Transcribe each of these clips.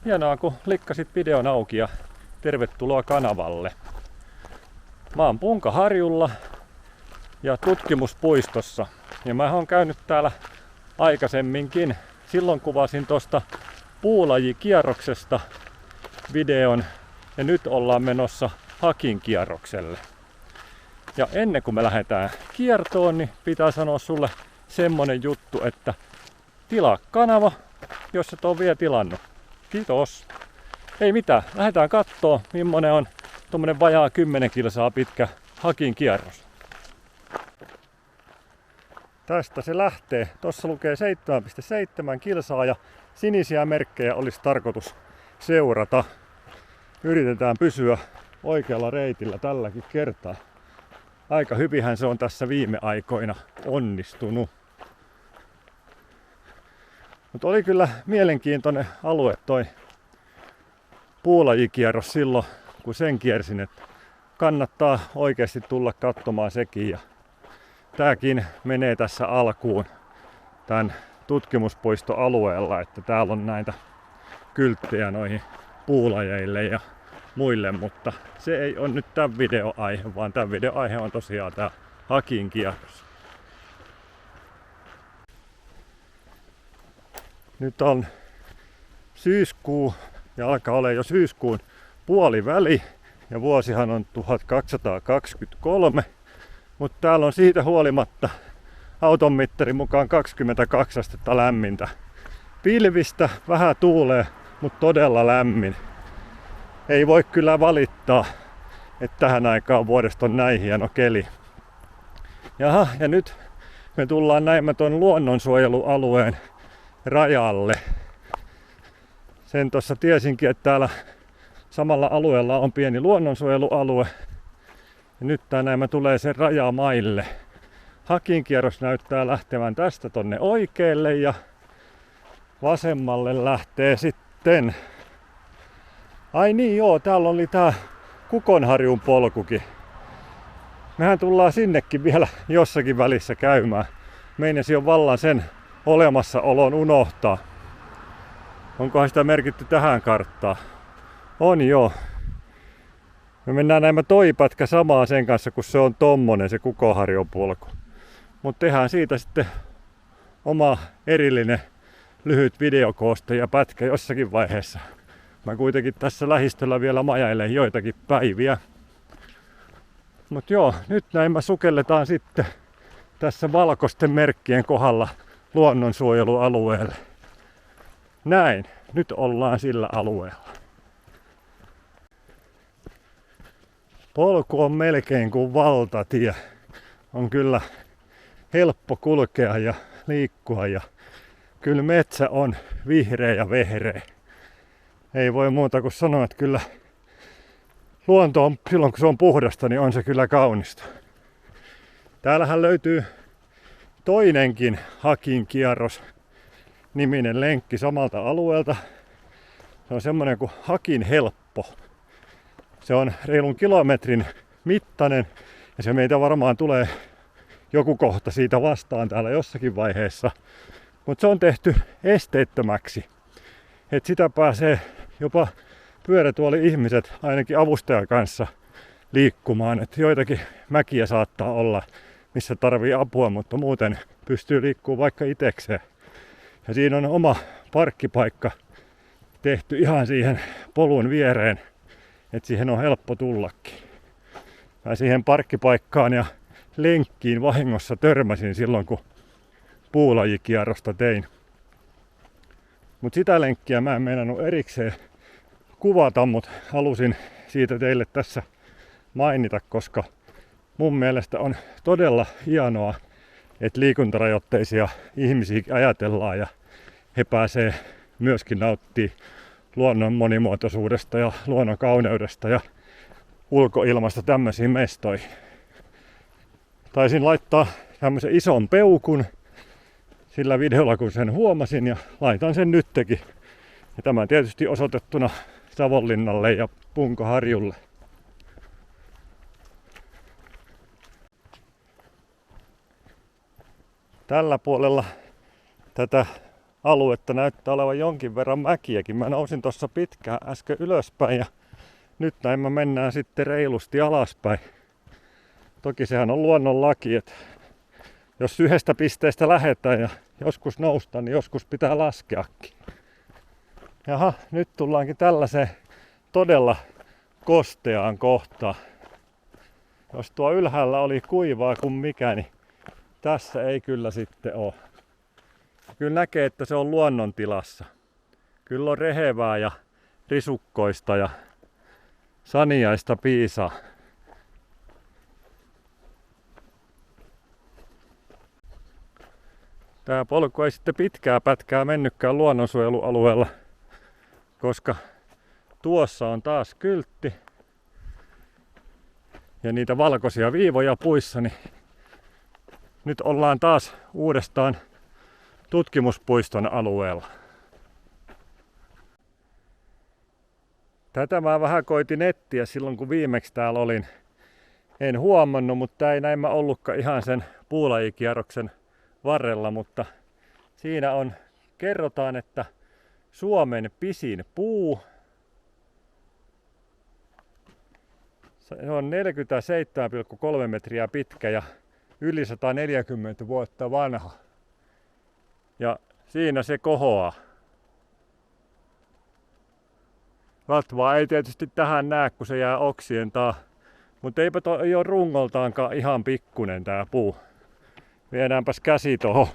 Hienoa, kun likkasit videon auki ja tervetuloa kanavalle. Mä oon Punkaharjulla ja tutkimuspuistossa. Ja mä oon käynyt täällä aikaisemminkin. Silloin kuvasin tosta puulajikierroksesta videon ja nyt ollaan menossa hakinkierrokselle. Ja ennen kuin me lähdetään kiertoon, niin pitää sanoa sulle semmonen juttu, että tilaa kanava, jos et ole vielä tilannut. Kiitos. Ei mitään, lähdetään kattoo, millainen on tommonen vajaa 10 kilsaa pitkä hakinkierros. Tästä se lähtee. Tossa lukee 7,7 kilsaa ja sinisiä merkkejä olisi tarkoitus seurata. Yritetään pysyä oikealla reitillä tälläkin kertaa. Aika hyvinhän se on tässä viime aikoina onnistunut. Mutta oli kyllä mielenkiintoinen alue toi puulajikierros silloin, kun sen kiersin, että kannattaa oikeasti tulla katsomaan sekin. Ja tääkin menee tässä alkuun tämän tutkimuspuistoalueella, että täällä on näitä kylttejä noihin puulajeille ja muille, mutta se ei ole nyt tämän videoaihe, vaan tämän videoaihe on tosiaan tää hakinkierros. Nyt on syyskuu ja alkaa olla jo syyskuun puoliväli ja vuosihan on 1223, mutta täällä on siitä huolimatta auton mittarin mukaan 22 astetta lämmintä. Pilvistä, vähän tuulee, mutta todella lämmin. Ei voi kyllä valittaa, että tähän aikaan vuodesta on näin hieno keli. Jaha, ja nyt me tullaan näin tuon luonnonsuojelualueen rajalle. Sen tuossa tiesinkin, että täällä samalla alueella on pieni luonnonsuojelualue. Ja nyt tää näin tulee sen rajamaille. Hakinkierros näyttää lähtevän tästä tonne oikealle ja vasemmalle lähtee sitten. Ai niin joo, täällä oli tää Kukonharjun polkukin. Mehän tullaan sinnekin vielä jossakin välissä käymään. Meinasi jo vallan sen olemassaolon unohtaa. Onkohan sitä merkitty tähän karttaan? On joo. Me mennään näin toi pätkä samaa sen kanssa, kun se on tommonen se Kukonharjun polku. Mutta tehdään siitä sitten oma erillinen lyhyt videokooste ja pätkä jossakin vaiheessa. Mä kuitenkin tässä lähistöllä vielä majailen joitakin päiviä. Mut joo, nyt näin mä sukelletaan sitten tässä valkoisten merkkien kohdalla luonnonsuojelualueelle. Näin, nyt ollaan sillä alueella. Polku on melkein kuin valtatie. On kyllä helppo kulkea ja liikkua ja kyllä metsä on vihreä ja vehreä. Ei voi muuta kuin sanoa, että kyllä luonto on, silloin kun se on puhdasta, niin on se kyllä kaunista. Täällähän löytyy toinenkin hakinkierros niminen lenkki samalta alueelta. Se on semmonen kuin Hakin helppo. Se on reilun kilometrin mittainen ja se meitä varmaan tulee joku kohta siitä vastaan täällä jossakin vaiheessa. Mutta se on tehty esteettömäksi. Et sitä pääsee jopa pyörätuoli-ihmiset ainakin avustajan kanssa liikkumaan. Et joitakin mäkiä saattaa olla, missä tarvii apua, mutta muuten pystyy liikkumaan vaikka itekseen. Ja siinä on oma parkkipaikka tehty ihan siihen polun viereen, että siihen on helppo tullakin. Mä siihen parkkipaikkaan ja lenkkiin vahingossa törmäsin silloin, kun puulajikierrosta tein. Mutta sitä lenkkiä mä en meinannut erikseen kuvata, mutta halusin siitä teille tässä mainita, koska mun mielestä on todella hienoa, että liikuntarajoitteisia ihmisiä ajatellaan ja he pääsee myöskin nauttimaan luonnon monimuotoisuudesta ja luonnon kauneudesta ja ulkoilmasta tämmöisiin mestoihin. Taisin laittaa tämmöisen ison peukun sillä videolla, kun sen huomasin, ja laitan sen nytkin. Ja tämä tietysti osoitettuna Savonlinnalle ja Punkaharjulle. Tällä puolella tätä aluetta näyttää olevan jonkin verran mäkiäkin. Mä nousin tuossa pitkään äsken ylöspäin ja nyt näin mä mennään sitten reilusti alaspäin. Toki sehän on luonnonlaki, että jos yhdestä pisteestä lähdetään ja joskus noustaan, niin joskus pitää laskeakin. Jaha, nyt tullaankin tällaiseen todella kosteaan kohtaan. Jos tuo ylhäällä oli kuivaa kuin mikä, niin tässä ei kyllä sitten ole. Kyllä näkee, että se on luonnontilassa. Kyllä on rehevää ja risukkoista ja saniaista piisaa. Tää polku ei sitten pitkää pätkää mennytkään luonnonsuojelualueella, koska tuossa on taas kyltti ja niitä valkoisia viivoja puissa, niin nyt ollaan taas uudestaan tutkimuspuiston alueella. Tätä mä vähän koitin etsiä silloin, kun viimeksi täällä olin. En huomannut, mutta ei näin ollutkaan ihan sen puulajikierroksen varrella, mutta siinä on, kerrotaan, että Suomen pisin puu. Se on 47,3 metriä pitkä ja yli 140 vuotta vanha. Ja siinä se kohoaa. Latvaa ei tietysti tähän näe, kun se jää oksien taa. Mutta eipä ei ole rungoltaankaan ihan pikkunen tää puu. Viedäänpäs käsi tohon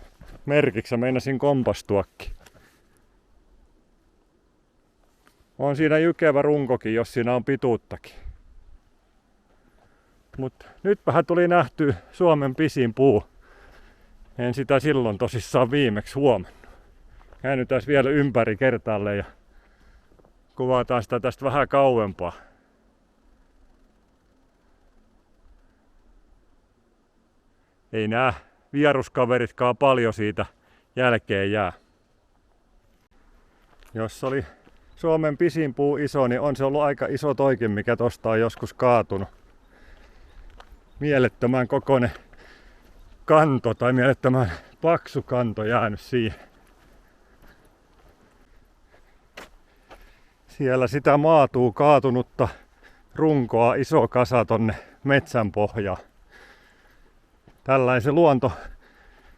merkiksi, meinasin kompastuakin. On siinä jykevä runkokin, jos siinä on pituuttakin. Mutta nytpähän tuli nähty Suomen pisin puu. En sitä silloin tosissaan viimeksi huomannut. Käännytään vielä ympäri kertaalleen ja kuvataan sitä tästä vähän kauempaa. Ei nää vieruskaveritkaan paljon siitä jälkeen jää. Jos oli Suomen pisin puu iso, niin on se ollut aika iso toikin, mikä tosta on joskus kaatunut. Mielettömän kokoinen kanto tai mielettömän paksu kanto jäänyt siihen. Siellä sitä maatuu kaatunutta runkoa iso kasa tonne metsän pohjaan. Tällainen se luonto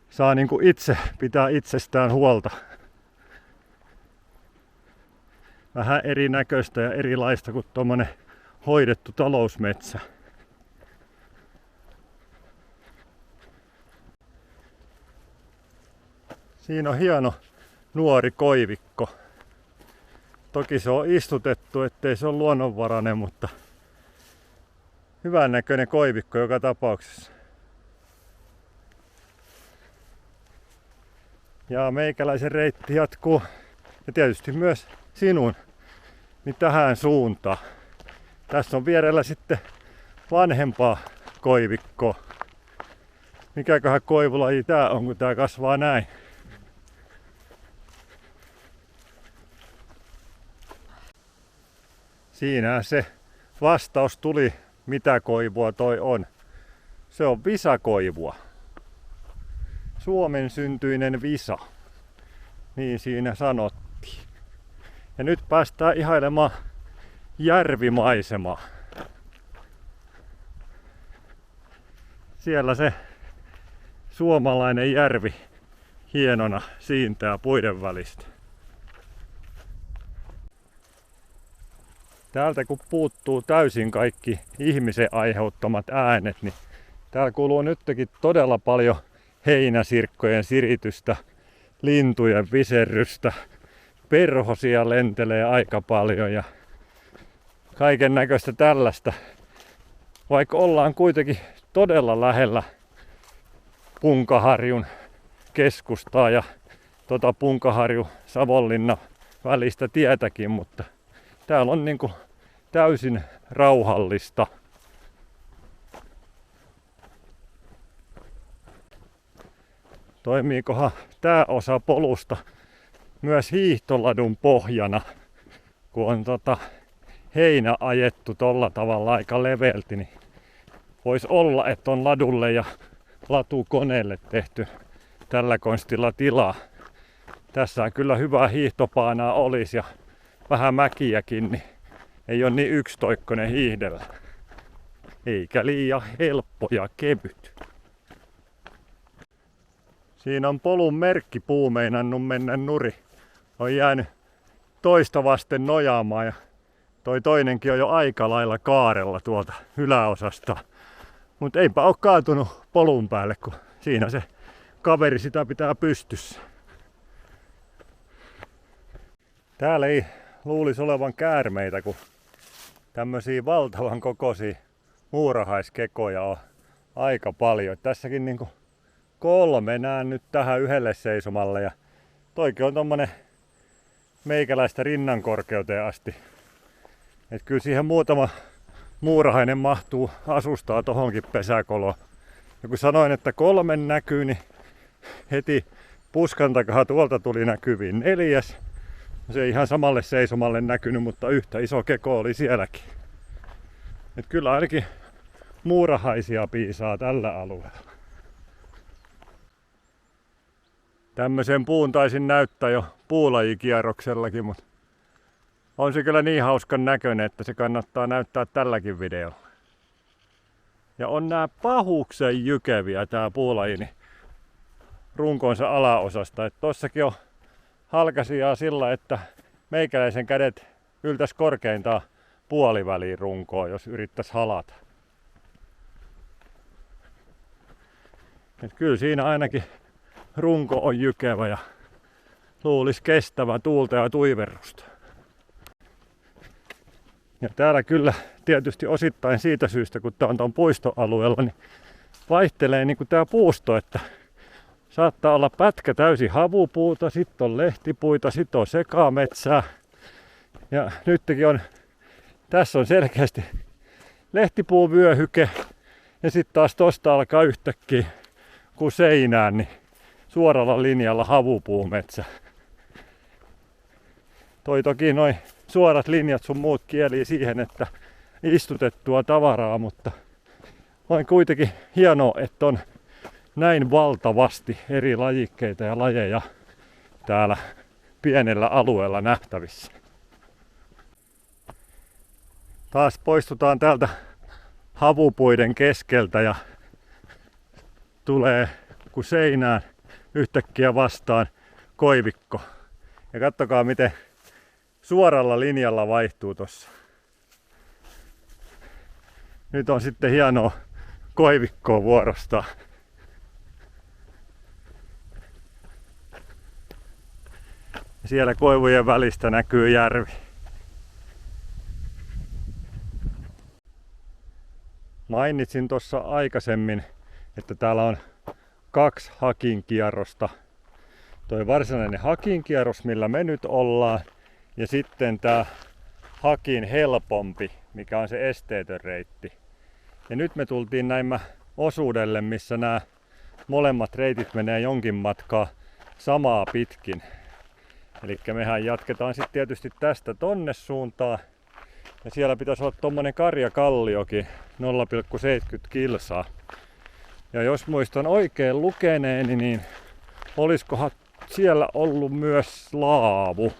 saa niinku itse pitää itsestään huolta. Vähän erinäköistä ja erilaista kuin tommonen hoidettu talousmetsä. Siinä on hieno nuori koivikko. Toki se on istutettu, ettei se ole luonnonvarainen, mutta hyvän näköinen koivikko joka tapauksessa. Ja meikäläisen reitti jatkuu, ja tietysti myös sinun, niin tähän suuntaan. Tässä on vierellä sitten vanhempaa koivikkoa. Mikäköhän koivulaji tää on, kun tää kasvaa näin? Siinä se vastaus tuli, mitä koivua toi on. Se on visakoivua. Suomen syntyinen visa. Niin siinä sanottiin. Ja nyt päästään ihailemaan järvimaisemaa. Siellä se suomalainen järvi hienona siintää puiden välistä. Täältä kun puuttuu täysin kaikki ihmisen aiheuttamat äänet, niin täällä kuuluu nytkin todella paljon heinäsirkkojen siritystä, lintujen viserrystä, perhosia lentelee aika paljon ja kaiken näköistä tällaista. Vaikka ollaan kuitenkin todella lähellä Punkaharjun keskustaa ja Punkaharju-Savonlinna välistä tietäkin, mutta täällä on niinku täysin rauhallista. Toimiikohan tää osa polusta myös hiihtoladun pohjana, kun on heinä ajettu tolla tavalla aika leveälti, niin voisi olla, että on ladulle ja latukoneelle tehty tällä konstilla tilaa. Tässä kyllä hyvää hiihtopaanaa olisi ja vähän mäkiäkin, niin ei ole niin yksitoikkoinen hiihdellä. Eikä liian helppo ja kevyt. Siinä on polun merkkipuu meinannut mennä nuri. On jäänyt toista vasten nojaamaan ja toi toinenkin on jo aika lailla kaarella tuolta yläosasta. Mutta eipä oo kaatunut polun päälle, kun siinä se kaveri sitä pitää pystyssä. Täällä ei luulisi olevan käärmeitä, kun tämmösiä valtavan kokoisia muurahaiskekoja on aika paljon. Tässäkin niinku 3 näen nyt tähän yhdelle seisomalle ja toikin on tommonen meikäläistä rinnan korkeuteen asti. Et kyllä siihen muutama muurahainen mahtuu asustaa tohonkin pesäkoloon. Ja kun sanoin, että 3 näkyy, niin heti puskan takaa tuolta tuli näkyviin 4. Se ei ihan samalle seisomalle näkynyt, mutta yhtä iso keko oli sielläkin. Et kyllä ainakin muurahaisia piisaa tällä alueella. Tämmöisen puun taisin näyttää jo puulajikierroksellakin, mutta on se kyllä niin hauskan näköinen, että se kannattaa näyttää tälläkin videolla. Ja on nää pahuksen jykeviä tää puulaji niin runkonsa alaosasta. Et tossakin on halkaisijaa sillä, että meikäläisen kädet yltäisi korkeintaan puoliväliin runkoon, jos yrittäisi halata. Et kyllä siinä ainakin runko on jykevä ja luulisi kestävä tuulta ja tuiverrusta. Ja täällä kyllä tietysti osittain siitä syystä, kun tää on tuon puistoalueella, niin vaihtelee niin kuin tää puusto, että saattaa olla pätkä täysin havupuuta, sitten on lehtipuita, sitten on sekametsää. Ja nytkin on, tässä on selkeästi lehtipuuvyöhyke ja sitten taas tosta alkaa yhtäkkiä kun seinään, niin suoralla linjalla havupuumetsä. Toi toki noin suorat linjat sun muut kielii siihen, että istutettua tavaraa, mutta on kuitenkin hienoa, että on näin valtavasti eri lajikkeita ja lajeja täällä pienellä alueella nähtävissä. Taas poistutaan täältä havupuiden keskeltä ja tulee kun seinään yhtäkkiä vastaan koivikko. Ja katsokaa miten suoralla linjalla vaihtuu tossa. Nyt on sitten hienoa koivikkoa vuorostaan. Siellä koivujen välistä näkyy järvi. Mainitsin tuossa aikaisemmin, että täällä on 2 hakinkierrosta. Toi varsinainen hakinkierros, millä me nyt ollaan, ja sitten tää hakin helpompi, mikä on se esteetön reitti. Ja nyt me tultiin näin osuudelle, missä nämä molemmat reitit menee jonkin matkaa samaa pitkin. Eli mehän jatketaan sitten tietysti tästä tonne suuntaan. Ja siellä pitäisi olla tommonen karjakalliokin 0,70 kilsaa. Ja jos muistan oikein lukeneeni, niin olisikohan siellä ollut myös laavu.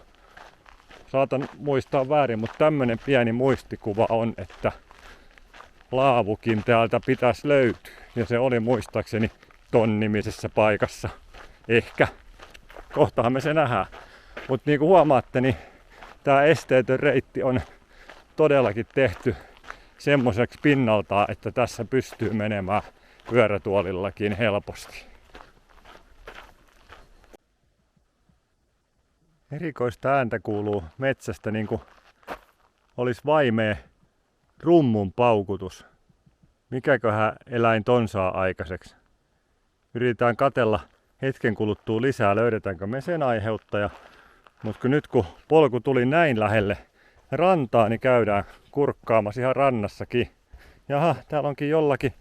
Saatan muistaa väärin, mutta tämmönen pieni muistikuva on, että laavukin täältä pitäisi löytyä. Ja se oli muistaakseni ton nimisessä paikassa. Ehkä. Kohtahan me se nähdään. Mutta niin kuin huomaatte, niin tää esteetön reitti on todellakin tehty semmoiseksi pinnaltaan, että tässä pystyy menemään pyörätuolillakin helposti. Erikoista ääntä kuuluu metsästä, niin kuin olisi vaimea rummun paukutus. Mikäköhän eläin ton saa aikaiseksi? Yritetään katella hetken kuluttua lisää, löydetäänkö me sen aiheuttaja. Mutta nyt kun polku tuli näin lähelle rantaa, niin käydään kurkkaamassa ihan rannassakin. Jaha, täällä onkin jollakin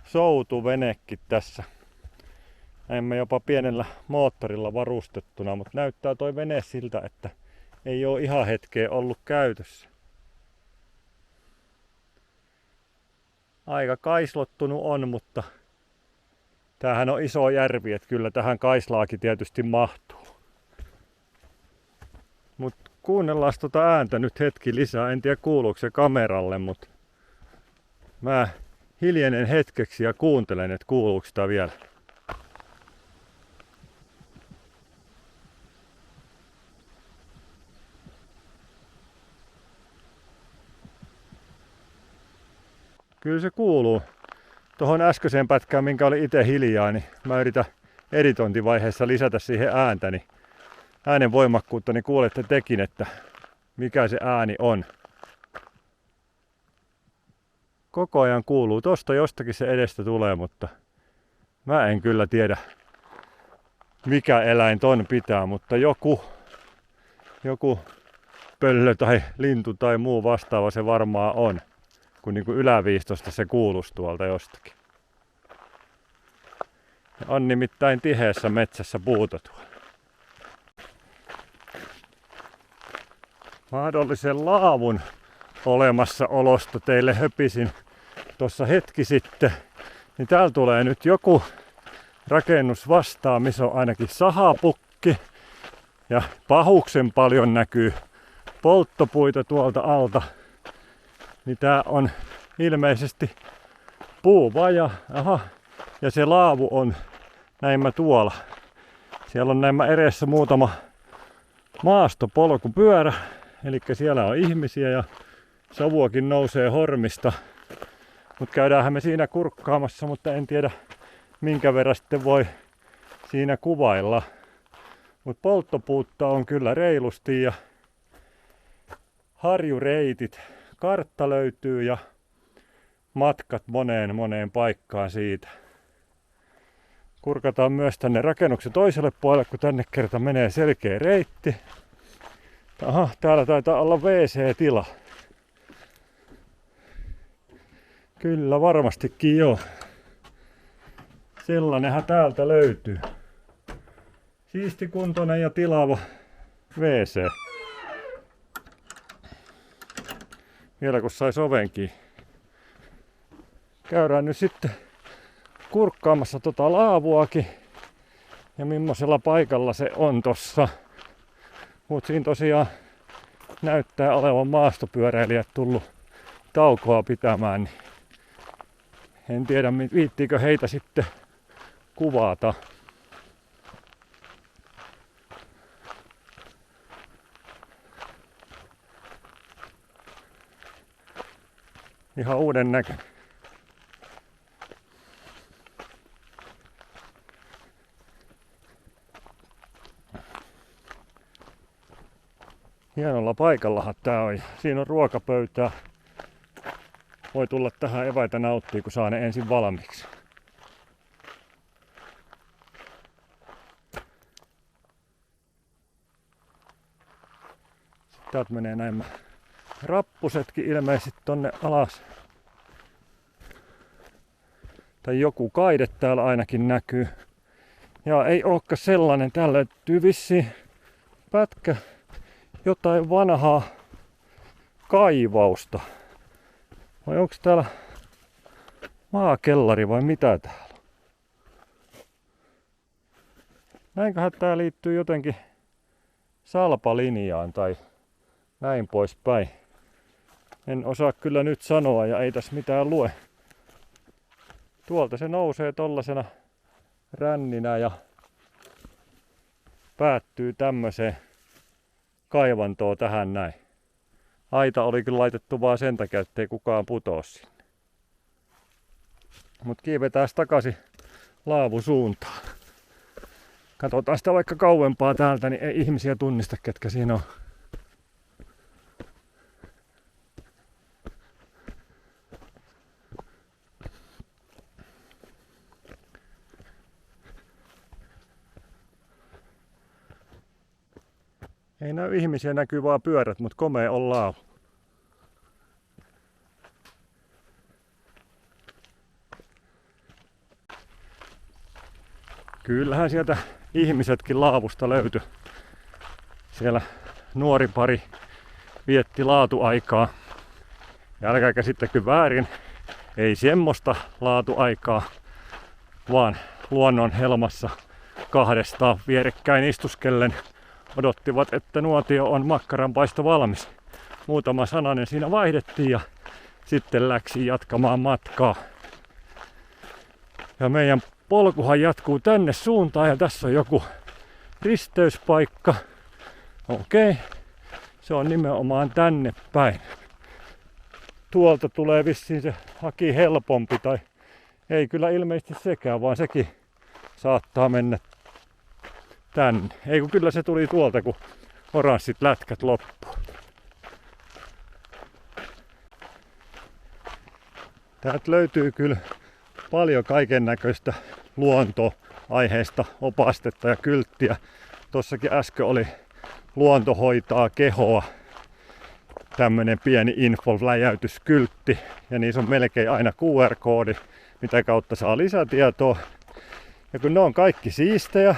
soutuvenekin tässä. Näemme jopa pienellä moottorilla varustettuna, mutta näyttää toi vene siltä, että ei ole ihan hetkeä ollut käytössä. Aika kaislottunut on, mutta tämähän on iso järvi, että kyllä tähän kaislaakin tietysti mahtuu. Mutta kuunnellaan tota ääntä nyt hetki lisää. En tiedä kuuluuko se kameralle, mutta mä hiljenen hetkeksi ja kuuntelen, että kuuluuko sitä vielä. Kyllä se kuuluu. Tuohon äskeiseen pätkään, minkä oli itse hiljaa, niin mä yritän editointivaiheessa lisätä siihen ääntä, niin äänen voimakkuutta, niin kuulette tekin, että mikä se ääni on. Koko ajan kuuluu. Tosta jostakin se edestä tulee, mutta mä en kyllä tiedä, mikä eläin ton pitää, mutta joku pöllö tai lintu tai muu vastaava se varmaan on, kun niin kuin yläviistosta se kuuluisi tuolta jostakin. On nimittäin tiheässä metsässä puuta tuolla. Mahdollisen laavun olemassaolosta teille höpisin tuossa hetki sitten. Niin täällä tulee nyt joku rakennus vastaan, missä on ainakin sahapukki. Ja pahuksen paljon näkyy polttopuita tuolta alta. Niin tää on ilmeisesti puuvaja. Aha. Ja se laavu on näinmä tuolla. Siellä on näinmä edessä muutama maastopolkupyörä. Eli siellä on ihmisiä ja savuakin nousee hormista. Mutta käydäänhän me siinä kurkkaamassa, mutta en tiedä minkä verran sitten voi siinä kuvailla. Mutta polttopuutta on kyllä reilusti ja harjureitit. Kartta löytyy ja matkat moneen paikkaan siitä. Kurkataan myös tänne rakennuksen toiselle puolelle, kun tänne kerta menee selkeä reitti. Aha, täällä taitaa olla WC-tila. Kyllä varmastikin joo. Sellainenhan täältä löytyy. Siistikuntoinen ja tilava WC. Vielä kun sais ovenkin. Käydään nyt sitten kurkkaamassa tota laavuakin. Ja millaisella paikalla se on tossa. Mut siinä tosiaan näyttää olevan maastopyöräilijät tullut taukoa pitämään. Niin en tiedä viittiikö heitä sitten kuvata. Ihan uuden näköinen. Hienolla paikallahan tää on. Siinä on ruokapöytää. Voi tulla tähän eväitä nauttia, kun saa ne ensin valmiiksi. Sitten täältä menee näin rappusetkin ilmeisesti tonne alas. Tai joku kaide täällä ainakin näkyy. Ja ei olekaan sellainen. Täällä löytyy vissiin pätkä jotain vanhaa kaivausta. Vai onko täällä maakellari vai mitä täällä on? Näinköhän tää liittyy jotenkin salpalinjaan tai näin poispäin. En osaa kyllä nyt sanoa ja ei tässä mitään lue. Tuolta se nousee tollasena ränninä ja päättyy tämmöiseen kaivantoon tähän näin. Aita oli kyllä laitettu vaan sen takia, ettei kukaan putoa sinne. Mut kiivetään takaisin laavusuuntaan. Katsotaan sitä vaikka kauempaa täältä, niin ei ihmisiä tunnista, ketkä siinä on. Ei näy ihmisiä, näkyy vaan pyörät, mutta komea on laavu. Kyllähän sieltä ihmisetkin laavusta löytyi. Siellä nuori pari vietti laatuaikaa. Ja älkää käsittäkö väärin, ei semmoista laatuaikaa, vaan luonnon helmassa kahdestaan vierekkäin istuskellen odottivat, että nuotio on makkaranpaisto valmis. Muutama sananen siinä vaihdettiin ja sitten läksi jatkamaan matkaa. Ja meidän polkuhan jatkuu tänne suuntaan ja tässä on joku risteyspaikka. Okei, se on nimenomaan tänne päin. Tuolta tulee vissiin se haki helpompi tai ei kyllä ilmeisesti sekään, vaan sekin saattaa mennä tänne. Ei kun kyllä se tuli tuolta, kun oranssit lätkät loppuu. Täältä löytyy kyllä paljon kaiken näköistä luontoaiheista opastetta ja kylttiä. Tossakin äsken oli luonto hoitaa kehoa. Tämmönen pieni info-läjäytyskyltti. Ja niissä on melkein aina QR-koodi, mitä kautta saa lisätietoa. Ja kun ne on kaikki siistejä,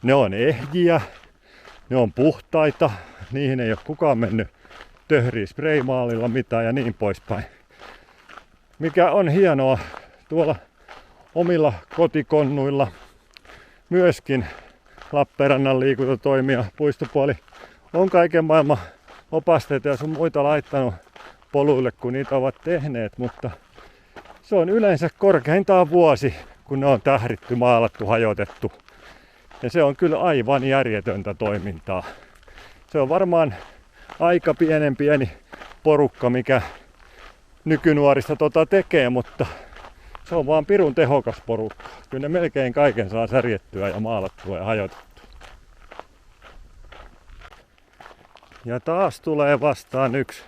ne on ehjiä, ne on puhtaita, niihin ei ole kukaan mennyt töhriä spraymaalilla mitään ja niin poispäin. Mikä on hienoa tuolla omilla kotikonnuilla, myöskin Lappeenrannan liikuntatoimija puistopuoli on kaiken maailman opasteita ja sun muita laittanut poluille, kun niitä ovat tehneet, mutta se on yleensä korkeintaan vuosi, kun ne on tähritty, maalattu, hajotettu. Ja se on kyllä aivan järjetöntä toimintaa. Se on varmaan aika pieni porukka, mikä nykynuorista tekee, mutta se on vaan pirun tehokas porukka. Kyllä ne melkein kaiken saa särjettyä ja maalattua ja hajotettua. Ja taas tulee vastaan yksi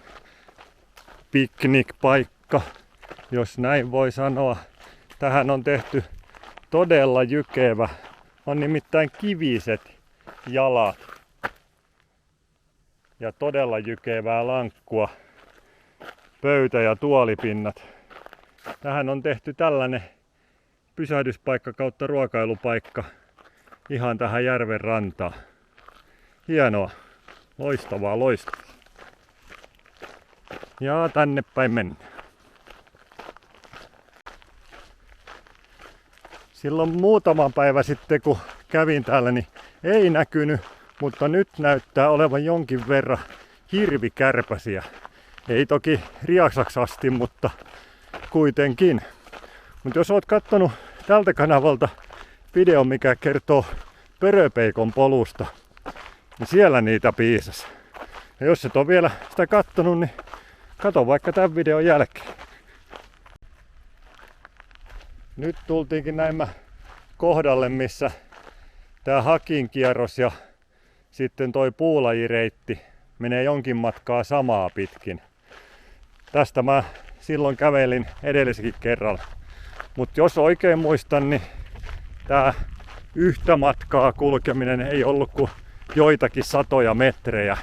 piknikpaikka, jos näin voi sanoa. Tähän on tehty todella jykevä. On nimittäin kiviset jalat ja todella jykevää lankkua, pöytä- ja tuolipinnat. Tähän on tehty tällainen pysähdyspaikka kautta ruokailupaikka ihan tähän järven rantaan. Hienoa, loistavaa, loistavaa. Ja tänne päin mennään. Silloin muutama päivä sitten, kun kävin täällä, niin ei näkynyt, mutta nyt näyttää olevan jonkin verran hirvikärpäsiä. Ei toki riaksaksi asti, mutta kuitenkin. Mutta jos oot kattonut tältä kanavalta videon, mikä kertoo Pöröpeikon polusta, niin siellä niitä piisasi. Ja jos et ole vielä sitä kattonut, niin kato vaikka tämän videon jälkeen. Nyt tultiinkin näin kohdalle, missä tää Hakin kierros ja sitten toi puulajireitti menee jonkin matkaa samaa pitkin. Tästä mä silloin kävelin edellisenkin kerralla. Mutta jos oikein muistan, niin tää yhtä matkaa kulkeminen ei ollut kuin joitakin satoja metrejä.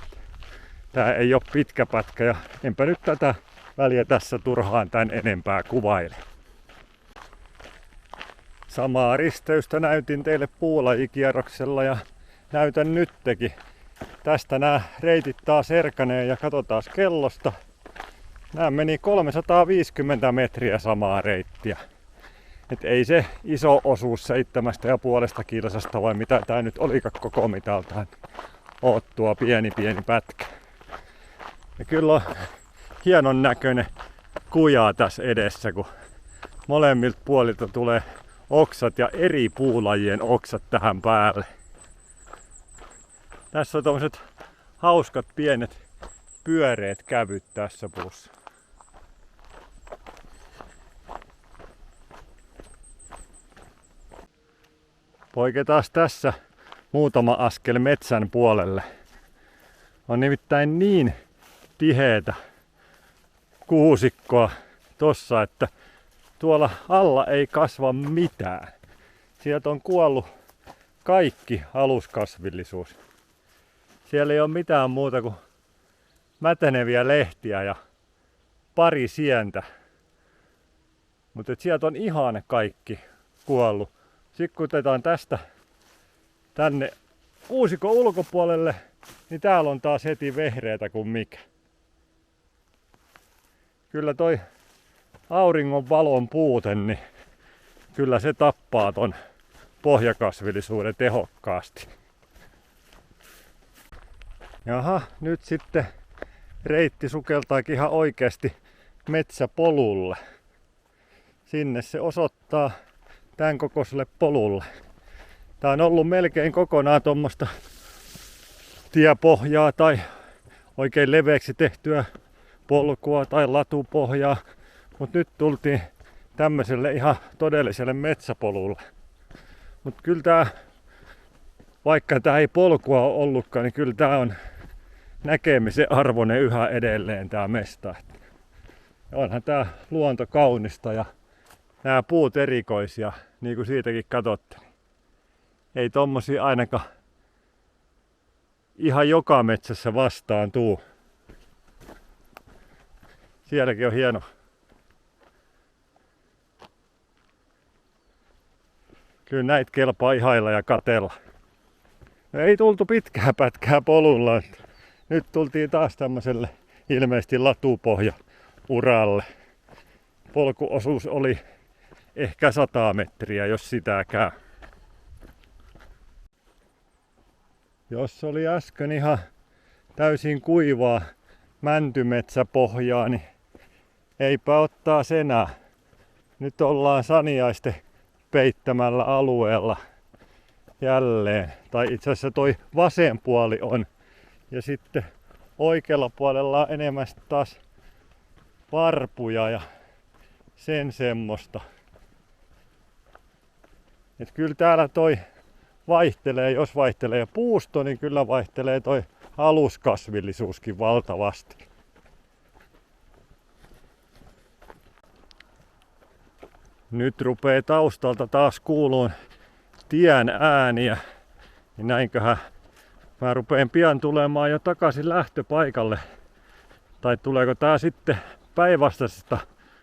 Tää ei ole pitkä pätkä ja enpä nyt tätä väliä tässä turhaan tän enempää kuvaile. Samaa risteystä näytin teille puulajikierroksella ja näytän nytkin. Tästä nämä reitit taas erkanee ja katsotaan kellosta. Nämä meni 350 metriä samaa reittiä. Et ei se iso osuus 7,5 kilsasta vai mitä tää nyt olikaan koko mitaltaan. Oot tuo pieni pätkä. Ja kyllä on hienon näköinen kuja tässä edessä, kun molemmilta puolilta tulee oksat ja eri puulajien oksat tähän päälle. Tässä on tommoset hauskat pienet pyöreät kävyt tässä puussa. Poiketaan tässä muutama askel metsän puolelle. On nimittäin niin tiheätä kuusikkoa tossa, että tuolla alla ei kasva mitään. Sieltä on kuollut kaikki aluskasvillisuus. Siellä ei ole mitään muuta kuin mätäneviä lehtiä ja pari sientä. Mutta sieltä on ihan kaikki kuollut. Sitten kun otetaan tästä tänne kuusikon ulkopuolelle, niin täällä on taas heti vehreätä kuin mikä. Kyllä toi auringon valon puute, niin kyllä se tappaa ton pohjakasvillisuuden tehokkaasti. Jaha, nyt sitten reitti sukeltaakin ihan oikeasti metsäpolulle. Sinne se osoittaa tämän kokoiselle polulle. Tää on ollut melkein kokonaan tuommoista tiepohjaa tai oikein leveäksi tehtyä polkua tai latupohjaa. Mutta nyt tultiin tämmöiselle ihan todelliselle metsäpolulle. Mutta kyllä tää, vaikka tää ei polkua ole ollutkaan, niin kyllä tää on näkemisen arvoinen yhä edelleen tää mesta. Ja onhan tää luonto kaunista ja nämä puut erikoisia, niin kuin siitäkin katsotte. Ei tommosia ainakaan ihan joka metsässä vastaan tuu. Sielläkin on hieno. Kyllä näitä kelpaa ihailla ja katella. No ei tultu pitkää pätkää polulla. Nyt tultiin taas tämmöiselle ilmeisesti latupohja-uralle. Polkuosuus oli ehkä 100 metriä, jos sitäkään. Jos oli äsken ihan täysin kuivaa mäntymetsäpohjaa, niin eipä ottaa enää. Nyt ollaan saniaisten peittämällä alueella jälleen. Tai itse asiassa toi vasen puoli on. Ja sitten oikealla puolella on enemmän taas varpuja ja sen semmoista. Et kyllä täällä toi vaihtelee, jos vaihtelee puusto, niin kyllä vaihtelee toi aluskasvillisuuskin valtavasti. Nyt rupeaa taustalta taas kuuluun tien ääniä. Niin näinköhän mä rupeen pian tulemaan jo takaisin lähtöpaikalle. Tai tuleeko tää sitten päinvastaisesta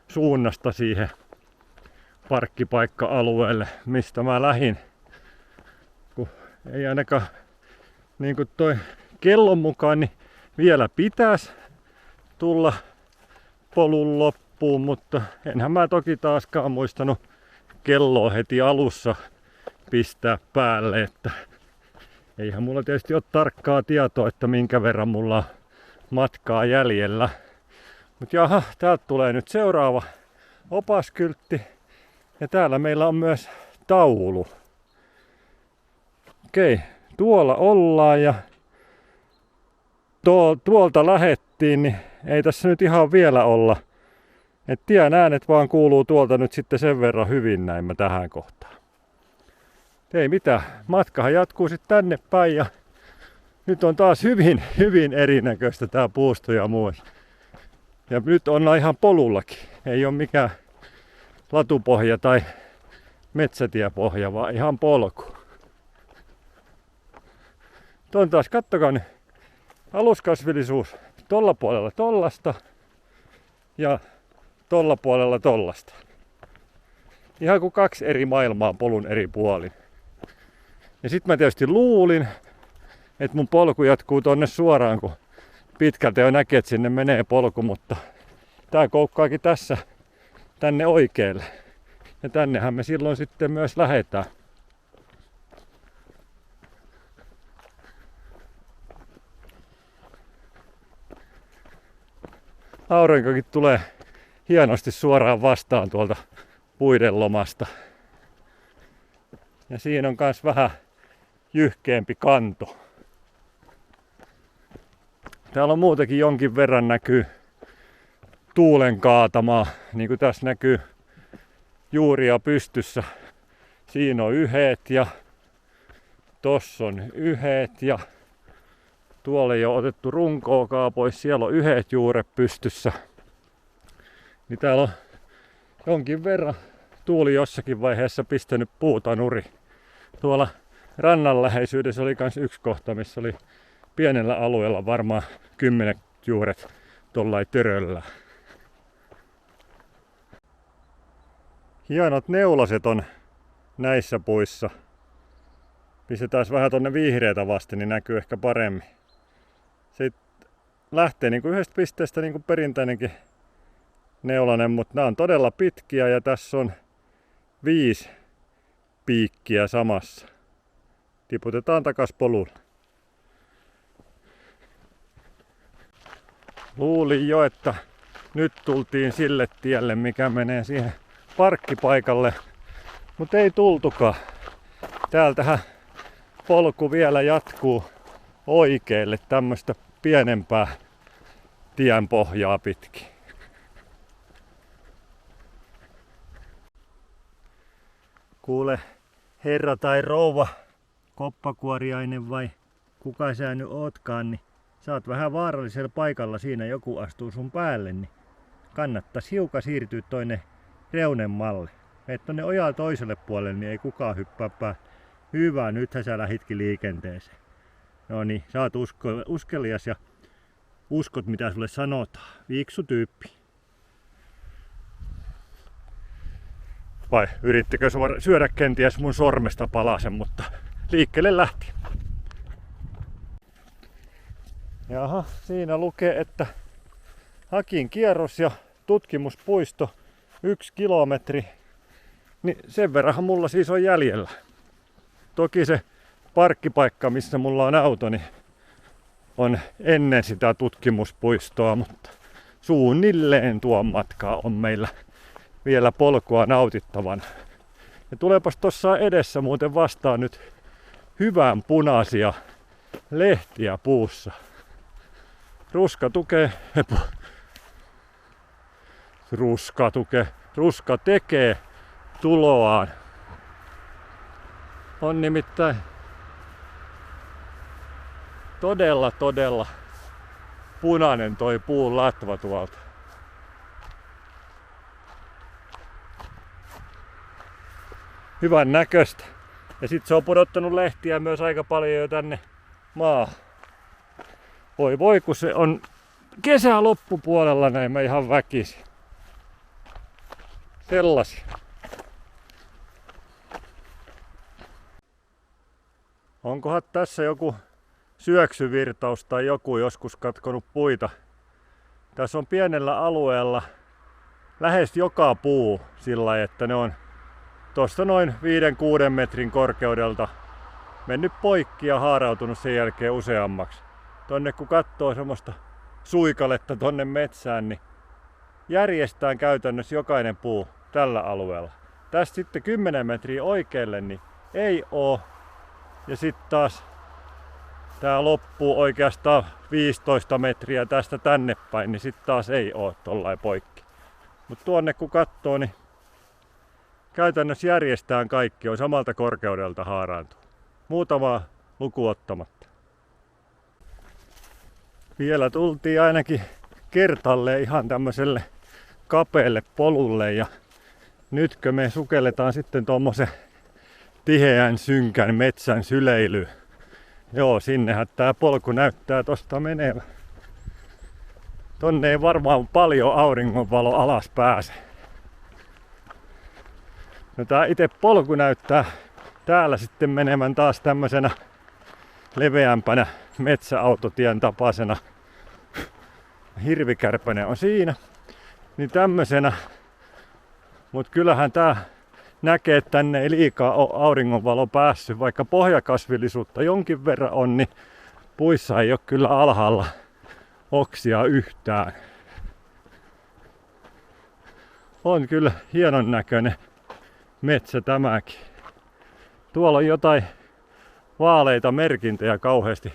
suunnasta siihen parkkipaikka-alueelle, mistä mä lähdin. Kun ei ainakaan niin kuin toi kellon mukaan, niin vielä pitäisi tulla polun loppuun, mutta enhän mä toki taaskaan muistanut kelloa heti alussa pistää päälle, että eihän mulla tietysti ole tarkkaa tietoa, että minkä verran mulla on matkaa jäljellä. Mut jaha, täältä tulee nyt seuraava opaskyltti ja täällä meillä on myös taulu. Okei, tuolla ollaan ja tuolta lähettiin, niin ei tässä nyt ihan vielä olla. Et tien äänet vaan kuuluu tuolta nyt sitten sen verran hyvin näin mä tähän kohtaan. Ei mitään, matkahan jatkuu sitten tänne päin ja nyt on taas hyvin erinäköistä tää puusto ja muu. Ja nyt on ihan polullakin, ei ole mikään latupohja tai metsätiepohja, vaan ihan polku. Tuon taas, kattokaa nyt, aluskasvillisuus tolla puolella tollasta ja tolla puolella tollasta. Ihan kuin kaksi eri maailmaa polun eri puolin. Ja sit mä tietysti luulin, että mun polku jatkuu tonne suoraan, kun pitkältä jo näkee, että sinne menee polku, mutta tää koukkaakin tässä tänne oikealle. Ja tännehän me silloin sitten myös lähdetään. Aurinkokin tulee hienosti suoraan vastaan tuolta puiden lomasta. Ja siinä on kans vähän jyhkeämpi kanto. Täällä on muutenkin jonkin verran näkyy tuulen kaatamaa, niin kuin tässä näkyy juuria pystyssä. Siinä on yhdet ja tossa on yhdet ja tuolla ei ole otettu runkoakaan pois, siellä on yhdet juuret pystyssä. Niin täällä on jonkin verran tuuli jossakin vaiheessa pistänyt puuta nuri. Tuolla rannan läheisyydessä oli myös yksi kohta, missä oli pienellä alueella varmaan 10 juuret tollain töröllä. Hienot neulaset on näissä puissa. Pistetään vähän tonne vihreätä vasten, niin näkyy ehkä paremmin. Se lähtee niin kuin yhdestä pisteestä niin kuin perinteinenkin neulanen, mutta nämä on todella pitkiä ja tässä on 5 piikkiä samassa. Tiputetaan takas polulle. Luulin jo, että nyt tultiin sille tielle, mikä menee siihen parkkipaikalle, mutta ei tultukaan. Täältähän polku vielä jatkuu oikealle tämmöstä pienempää tien pohjaa pitkin. Kuule, herra tai rouva, koppakuoriainen vai kuka sä nyt ootkaan, niin sä oot vähän vaarallisella paikalla, siinä joku astuu sun päälle, niin kannattais hiukan siirtyä toinen reunemmalle. Meet tonne ojaa toiselle puolelle, niin ei kukaan hyppää päälle. Hyvä, nythän sä lähitkin liikenteeseen. No niin, sä oot uskelias ja uskot mitä sulle sanotaan. Viksu tyyppi. Vai yrittikö syödä kenties mun sormesta palasen, mutta liikkeelle lähti. Jaha, siinä lukee, että Hakin kierros ja tutkimuspuisto 1 kilometri. Niin sen verran mulla siis on jäljellä. Toki se parkkipaikka, missä mulla on auto, niin on ennen sitä tutkimuspuistoa, mutta suunnilleen tuon matkaa on meillä vielä polkua nautittavana. Ja tulepas tossa edessä muuten vastaan nyt hyvän punaisia lehtiä puussa. Ruska tekee tuloaan. On nimittäin todella punainen toi puun latva tuolta. Hyvän näköistä. Ja sit se on pudottanut lehtiä myös aika paljon jo tänne maahan. Voi kun se on kesän loppupuolella näin mä ihan väkisin. Sellaisia. Onkohan tässä joku syöksyvirtaus tai joku joskus katkonut puita? Tässä on pienellä alueella lähes joka puu sillä lailla, että ne on tuosta noin 5-6 metrin korkeudelta mennyt poikki ja haarautunut sen jälkeen useammaksi. Tonne kun katsoo semmoista suikaletta tonne metsään, niin järjestään käytännössä jokainen puu tällä alueella. Tästä sitten 10 metriä oikealle niin ei oo. Ja sitten taas tää loppuu oikeastaan 15 metriä tästä tänne päin, niin sitten taas ei oo tollain poikki. Mut tuonne kun katsoo, niin käytännössä järjestään kaikki on samalta korkeudelta haaraantuu. Muutamaa lukuun ottamatta. Vielä tultiin ainakin kertalleen ihan tämmöiselle kapealle polulle ja nytkö me sukelletaan sitten tommosen tiheän synkän metsän syleilyyn. Joo, sinnehän tää polku näyttää tosta menevä. Tonne ei varmaan paljon auringonvalo alas pääse. No tää itse polku näyttää täällä sitten menevän taas tämmösenä leveämpänä metsäautotien tapaisena. Hirvikärpänen on siinä. Niin tämmösenä. Mut kyllähän tää näkee, että tänne ei liikaa ole auringonvalo päässyt. Vaikka pohjakasvillisuutta jonkin verran on, niin puissa ei ole kyllä alhaalla oksia yhtään. On kyllä hienon näköinen metsä tämäkin. Tuolla on jotain vaaleita merkintöjä kauheasti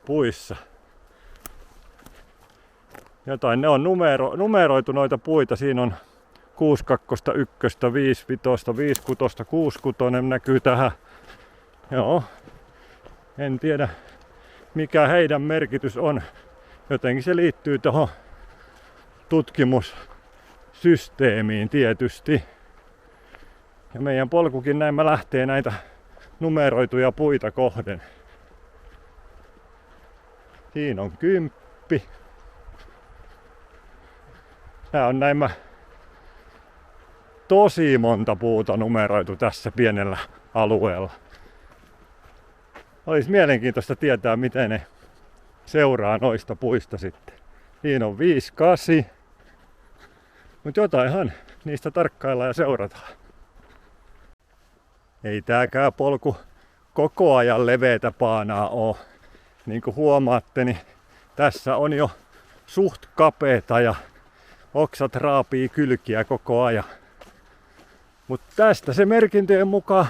puissa. Jotain, ne on numeroitu noita puita. Siinä on 6 kakkosta, 1, 5 vitosta, 5 kutosta, 6 kutonen näkyy tähän. Joo. En tiedä mikä heidän merkitys on. Jotenkin se liittyy tuohon tutkimussysteemiin tietysti. Ja meidän polkukin näin lähtee näitä numeroituja puita kohden. Siinä on 10. Tää on näin tosi monta puuta numeroitu tässä pienellä alueella. Olisi mielenkiintoista tietää, miten ne seuraa noista puista sitten. Siinä on 5, 8. Mutta jotainhan niistä tarkkaillaan ja seurataan. Ei tääkään polku koko ajan leveätä paanaa oo. Niin kuin huomaatte, niin tässä on jo suht kapeeta ja oksat raapii kylkiä koko ajan. Mutta tästä se merkintöjen mukaan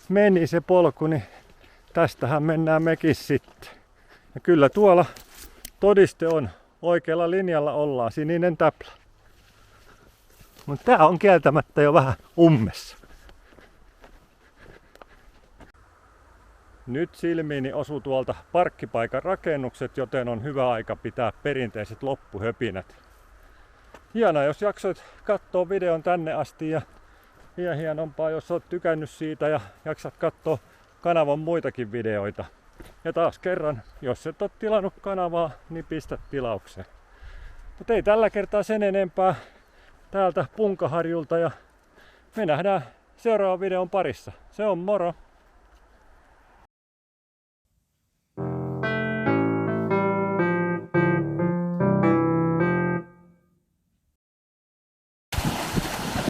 meni se polku, niin tästähän mennään mekin sitten. Ja kyllä tuolla todiste on. Oikealla linjalla ollaan, sininen täplä. Mutta tää on kieltämättä jo vähän ummessa. Nyt silmiini osuu tuolta parkkipaikan rakennukset, joten on hyvä aika pitää perinteiset loppuhöpinät. Hienoa, jos jaksoit katsoa videon tänne asti ja vielä hienompaa, jos oot tykännyt siitä ja jaksat katsoa kanavan muitakin videoita. Ja taas kerran, jos et ole tilannut kanavaa, niin pistä tilaukseen. Mutta ei tällä kertaa sen enempää täältä Punkaharjulta ja me nähdään seuraavan videon parissa. Se on moro!